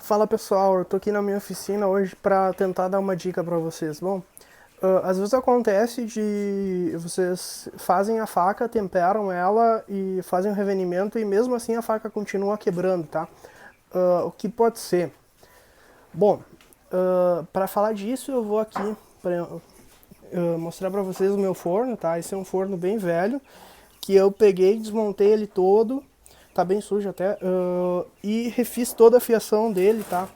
Fala pessoal, eu tô aqui na minha oficina hoje para tentar dar uma dica para vocês. Bom, às vezes acontece de vocês fazem a faca, temperam ela e fazem o revenimento e mesmo assim a faca continua quebrando, tá? O que pode ser? Bom, para falar disso eu vou aqui para mostrar para vocês o meu forno, tá? Esse é um forno bem velho que eu peguei, desmontei ele todo, tá bem sujo até, e refiz toda a fiação dele, tá?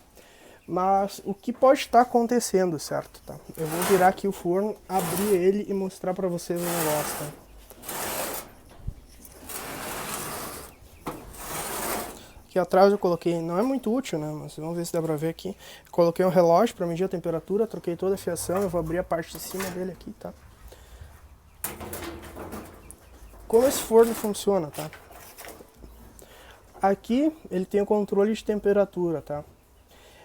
Mas o que pode estar acontecendo, certo? Tá? Eu vou virar aqui o forno, abrir ele e mostrar pra vocês o negócio, tá? Aqui atrás eu coloquei, não é muito útil, né? Mas vamos ver se dá pra ver aqui. Coloquei um relógio pra medir a temperatura, troquei toda a fiação, eu vou abrir a parte de cima dele aqui, tá? Como esse forno funciona, tá? Aqui ele tem o controle de temperatura, tá?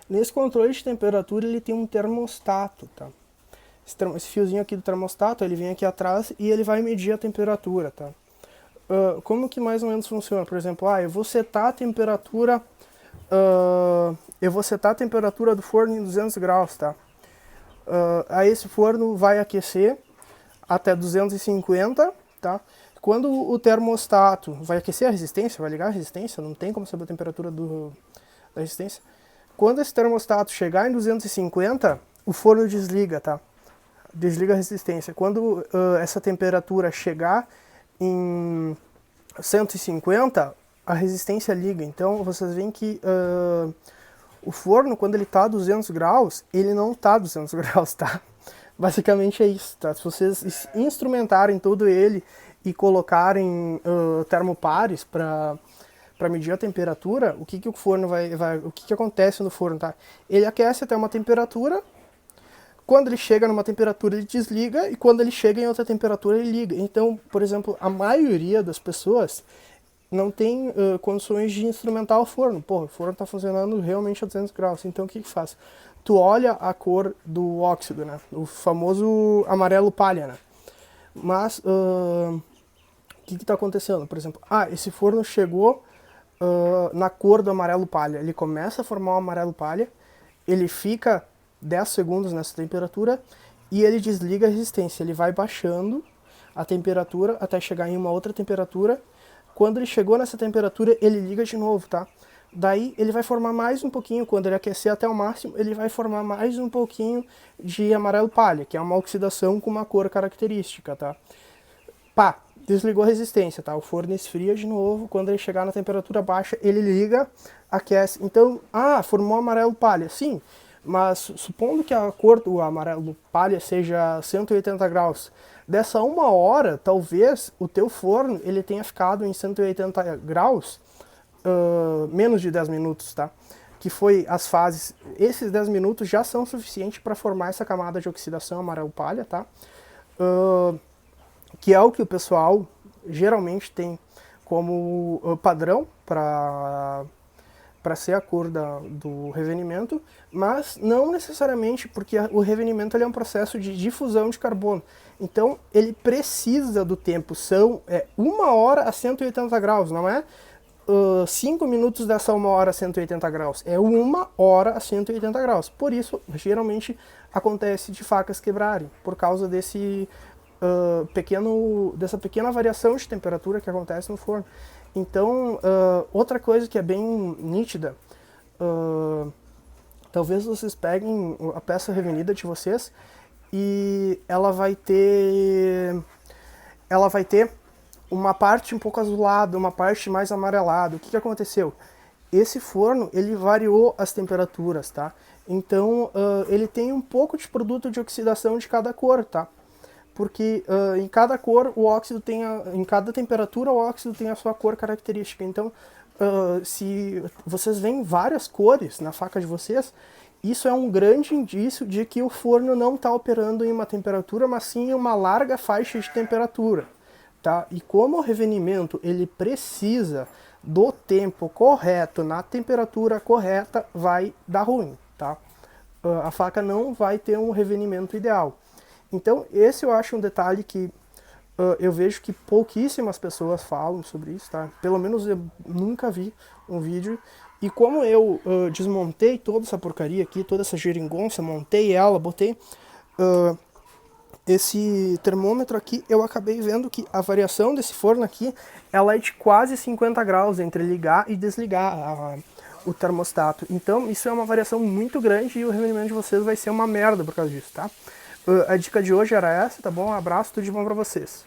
Nesse controle de temperatura ele tem um termostato, tá? Esse fiozinho aqui do termostato, ele vem aqui atrás e ele vai medir a temperatura, tá? Como que mais ou menos funciona? Por exemplo, eu vou setar a temperatura, do forno em 200 graus, tá? Aí esse forno vai aquecer até 250, tá? Quando o termostato vai aquecer a resistência, vai ligar a resistência, não tem como saber a temperatura da resistência. Quando esse termostato chegar em 250, o forno desliga, tá? Desliga a resistência. Quando essa temperatura chegar em 150, a resistência liga. Então vocês veem que o forno, quando ele está a 200 graus, ele não está a 200 graus, tá? Basicamente é isso, tá? Se vocês instrumentarem todo ele e colocarem termopares para medir a temperatura, o que o forno o que acontece no forno, tá? Ele aquece até uma temperatura. Quando ele chega numa temperatura, ele desliga, e quando ele chega em outra temperatura, ele liga. Então, por exemplo, a maioria das pessoas não tem condições de instrumentar o forno. Porra, o forno está funcionando realmente a 200 graus. Então, o que faz? Tu olha a cor do óxido, né? O famoso amarelo palha, né? Mas, o que está acontecendo? Por exemplo, esse forno chegou na cor do amarelo palha. Ele começa a formar o amarelo palha, ele fica 10 segundos nessa temperatura e ele desliga a resistência. Ele vai baixando a temperatura até chegar em uma outra temperatura. Quando ele chegou nessa temperatura, ele liga de novo, tá? Daí ele vai formar mais um pouquinho, quando ele aquecer até o máximo, ele vai formar mais um pouquinho de amarelo palha, que é uma oxidação com uma cor característica, tá? Pá, desligou a resistência, tá? O forno esfria de novo, quando ele chegar na temperatura baixa, ele liga, aquece. Então, formou amarelo palha, sim. Mas supondo que a cor do amarelo palha seja 180 graus, dessa uma hora, talvez o teu forno ele tenha ficado em 180 graus menos de 10 minutos, tá? Que foi as fases. Esses 10 minutos já são suficientes para formar essa camada de oxidação amarelo palha, tá? Que é o que o pessoal geralmente tem como padrão para ser a cor do revenimento, mas não necessariamente, porque o revenimento ele é um processo de difusão de carbono. Então ele precisa do tempo, são 1 hora a 180 graus, não é 5 minutos dessa 1 hora a 180 graus, é 1 hora a 180 graus. Por isso, geralmente acontece de facas quebrarem, por causa dessa pequena variação de temperatura que acontece no forno. Então, outra coisa que é bem nítida, talvez vocês peguem a peça revenida de vocês e ela vai ter uma parte um pouco azulada, uma parte mais amarelada. O que aconteceu? Esse forno, ele variou as temperaturas, tá? Então, ele tem um pouco de produto de oxidação de cada cor, tá? Porque em cada cor o óxido em cada temperatura o óxido tem a sua cor característica. Então, se vocês veem várias cores na faca de vocês, isso é um grande indício de que o forno não está operando em uma temperatura, mas sim em uma larga faixa de temperatura, tá? E como o revenimento ele precisa do tempo correto na temperatura correta, vai dar ruim, tá? A faca não vai ter um revenimento ideal. Então, esse eu acho um detalhe que eu vejo que pouquíssimas pessoas falam sobre isso, tá? Pelo menos eu nunca vi um vídeo E como eu desmontei toda essa porcaria aqui, toda essa geringonça, montei ela, botei esse termômetro aqui, eu acabei vendo que a variação desse forno aqui, ela é de quase 50 graus entre ligar e desligar o termostato. Então isso é uma variação muito grande e o rendimento de vocês vai ser uma merda por causa disso, tá? A dica de hoje era essa, tá bom? Um abraço, tudo de bom pra vocês.